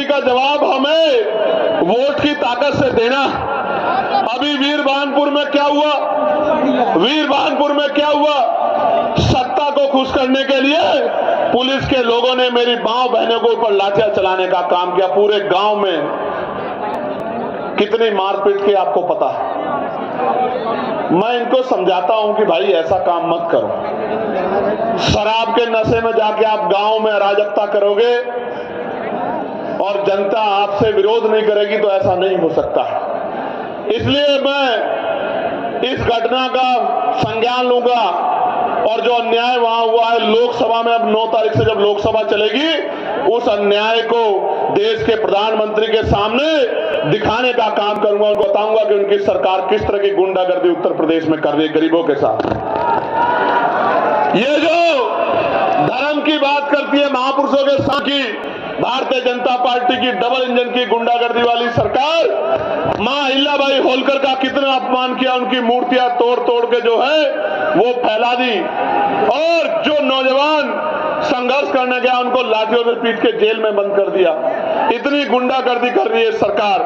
का जवाब हमें वोट की ताकत से देना। अभी वीरभानपुर में क्या हुआ? वीरभानपुर में क्या हुआ? सत्ता को खुश करने के लिए पुलिस के लोगों ने मेरी मां बहनों के ऊपर लाठियां चलाने का काम किया। पूरे गांव में कितनी मारपीट की आपको पता है। मैं इनको समझाता हूं कि भाई ऐसा काम मत करो। शराब के नशे में जाके आप गांव में अराजकता करोगे और जनता आपसे विरोध नहीं करेगी तो ऐसा नहीं हो सकता है। इसलिए मैं इस घटना का संज्ञान लूंगा और जो अन्याय वहां हुआ है लोकसभा में, अब 9 तारीख से जब लोकसभा चलेगी, उस अन्याय को देश के प्रधानमंत्री के सामने दिखाने का काम करूंगा और बताऊंगा कि उनकी सरकार किस तरह की गुंडागर्दी उत्तर प्रदेश में कर रही है गरीबों के साथ। ये जो धर्म की बात करती है महापुरुषों के साथ की भारतीय जनता पार्टी की डबल इंजन की गुंडागर्दी वाली सरकार, मां अहिल्याबाई होलकर का कितना अपमान किया, उनकी मूर्तियां तोड़ तोड़ के जो है वो फैला दी और जो नौजवान संघर्ष करने गया उनको लाठियों से पीट के जेल में बंद कर दिया। इतनी गुंडागर्दी कर रही है सरकार।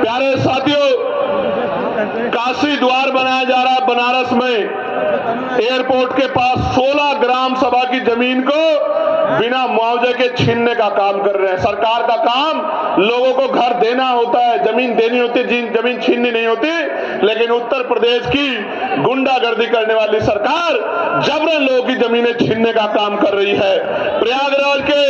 प्यारे साथियों, काशी द्वार बनाया जा रहा है बनारस में, एयरपोर्ट के पास 16 ग्राम सभा की जमीन को बिना मुआवजे के छीनने का काम कर रहे हैं। सरकार का काम लोगों को घर देना होता है, जमीन देनी होती है, जमीन छीननी नहीं होती। लेकिन उत्तर प्रदेश की गुंडागर्दी करने वाली सरकार जबरन लोगों की जमीनें छीनने का काम कर रही है। प्रयागराज के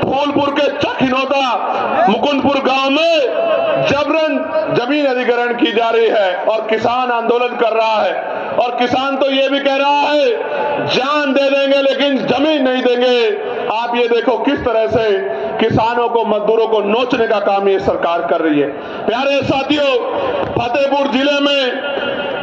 फूलपुर के चकिनोता मुकुंदपुर गांव में जबरन जमीन अधिग्रहण की जा रही है और किसान आंदोलन कर रहा है। और किसान तो ये भी कह रहा है जान दे देंगे लेकिन जमीन नहीं देंगे। आप ये देखो किस तरह से किसानों को, मजदूरों को नोचने का काम ये सरकार कर रही है। प्यारे साथियों, फतेहपुर जिले में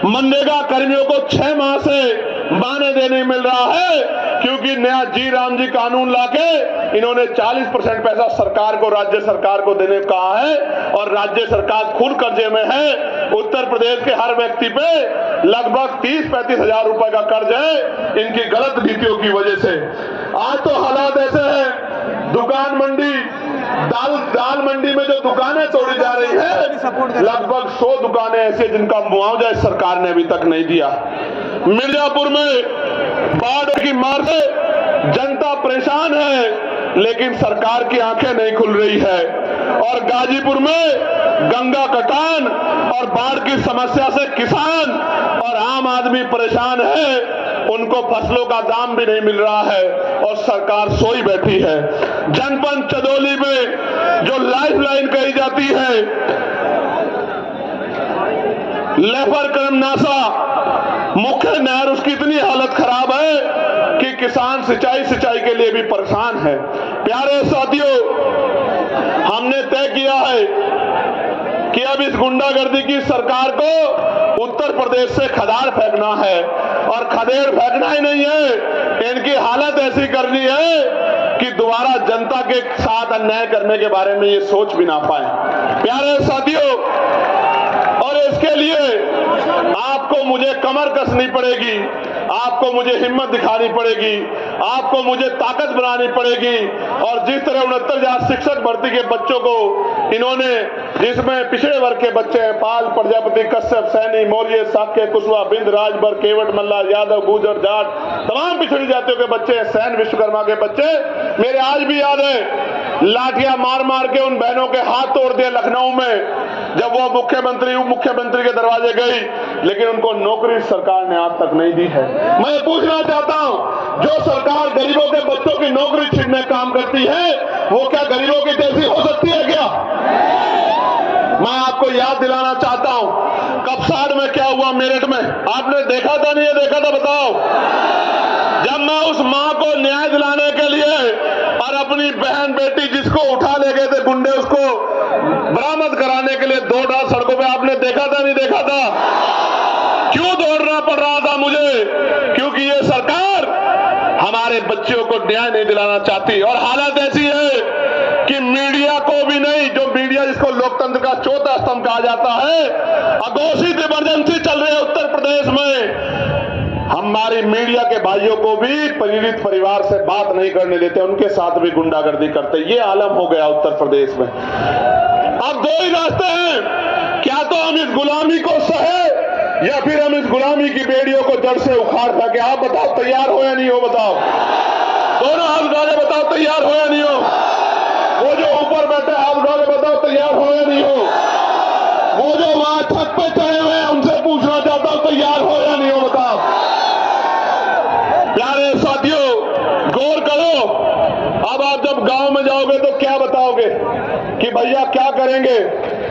मनरेगा कर्मियों को 6 माह से मानदेय नहीं मिल रहा है क्योंकि नया जी राम जी कानून लाके इन्होंने 40% पैसा सरकार को, राज्य सरकार को देने को कहा है और राज्य सरकार खुद कर्जे में है। उत्तर प्रदेश के हर व्यक्ति पे लगभग 30-35 हजार रुपए का कर्ज है इनकी गलत नीतियों की वजह से। आज तो हालात ऐसे हैं, दुकान मंडी, दाल मंडी में जो दुकानें तोड़ी जा रही है, लगभग 100 दुकानें ऐसी जिनका मुआवजा सरकार ने अभी तक नहीं दिया। मिर्जापुर में बाढ़ की मार से जनता परेशान है लेकिन सरकार की आंखें नहीं खुल रही है। और गाजीपुर में गंगा कटान और बाढ़ की समस्या से किसान और आम आदमी परेशान है, उनको फसलों का दाम भी नहीं मिल रहा है और सरकार सोई बैठी है। जनपद चंदौली में जो लाइफलाइन कही जाती है, लेफर करमनासा मुख्य नहर, उसकी इतनी हालत खराब है कि किसान सिंचाई के लिए भी परेशान है। प्यारे साथियों, हमने तय किया है कि अब इस गुंडागर्दी की सरकार को उत्तर प्रदेश से खदार फेंकना है और खदेड़ फेंकना ही नहीं है, इनकी हालत ऐसी करनी है कि दोबारा जनता के साथ अन्याय करने के बारे में ये सोच भी ना पाए। प्यारे साथियों, और इसके लिए आपको मुझे कमर कसनी पड़ेगी, आपको मुझे हिम्मत दिखानी पड़ेगी, आपको मुझे ताकत बनानी पड़ेगी। और जिस तरह 69,000 शिक्षक भर्ती के बच्चों को इन्होंने, जिसमें पिछड़े वर्ग के बच्चे हैं, पाल, प्रजापति, कश्यप, सैनी, मौर्य, साक्य, कुशवाहा, बिंद, राजभर, केवट, मल्ला, यादव, गुर्जर, जाट, तमाम पिछड़ी जातियों के बच्चे हैं, सैन, विश्वकर्मा के बच्चे। मेरे आज भी याद है लाठियां मार मार के उन बहनों के हाथ तोड़ दिए लखनऊ में, जब वो मुख्यमंत्री, उप मुख्यमंत्री के दरवाजे गई, लेकिन उनको नौकरी सरकार ने आज तक नहीं दी है। मैं पूछना चाहता हूं, जो सरकार गरीबों के बच्चों की नौकरी छीनने का काम करती है, वो क्या गरीबों की जैसी हो सकती है क्या? मैं आपको याद दिलाना चाहता हूं, कपसाड़ में क्या हुआ, मेरठ में, आपने देखा था नहीं देखा था बताओ? जब मैं उस मां को न्याय दिलाने के लिए और अपनी बहन बेटी जिसको उठा ले गए थे गुंडे, उसको बरामद कराने के लिए दौड़ रहा सड़कों पे, आपने देखा था नहीं देखा था? क्यों दौड़ना पड़ रहा था मुझे? क्योंकि ये सरकार हमारे बच्चों को न्याय नहीं दिलाना चाहती। और हालत ऐसी है कि मीडिया को भी नहीं, जो मीडिया जिसको लोकतंत्र का चौथा स्तंभ कहा जाता है, अघोषित इमरजेंसी चल रही है उत्तर प्रदेश में। हमारी मीडिया के भाइयों को भी पीड़ित परिवार से बात नहीं करने देते, उनके साथ भी गुंडागर्दी करते। ये आलम हो गया उत्तर प्रदेश में। अब दो ही रास्ते हैं, क्या तो हम इस गुलामी को सहे या फिर हम इस गुलामी की बेड़ियों को जड़ से उखाड़ सके। आप बताओ तैयार हो या नहीं हो? बताओ, दोनों हाथ उठा के बताओ तैयार हो या नहीं हो? वो जो ऊपर बैठे हाथ उठा के बताओ तैयार हो या नहीं हो? वो जो वहां छत पे चढ़े हुए हैं उनसे पूछना चाहता हूं तैयार हो या नहीं हो? बताओ। प्यारे साथियों, गौर करो। अब आप जब गांव में जाओगे तो क्या बताओगे कि भैया क्या करेंगे,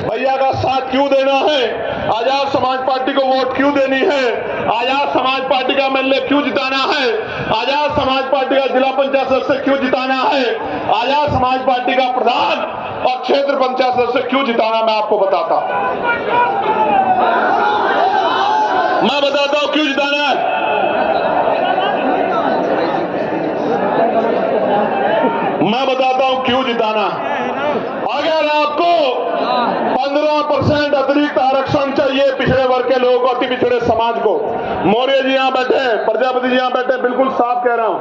भैया का साथ क्यों देना है, आजाद समाज पार्टी को वोट क्यों देनी है, आजाद समाज पार्टी का एमएलए क्यों जिताना है, आजाद समाज पार्टी का जिला पंचायत सदस्य क्यों जिताना है, आजाद समाज पार्टी का प्रधान और क्षेत्र पंचायत सदस्य क्यों जिताना, मैं आपको बताता हूं। मैं बताता हूं क्यों जिताना है। मैं बताता हूं क्यों जिताना। अगर आपको 15% अतिरिक्त आरक्षण चाहिए पिछड़े वर्ग के लोगों को, अति पिछड़े समाज को, मौर्य जी यहां बैठे हैं, प्रजापति जी यहां बैठे हैं, बिल्कुल साफ कह रहा हूं,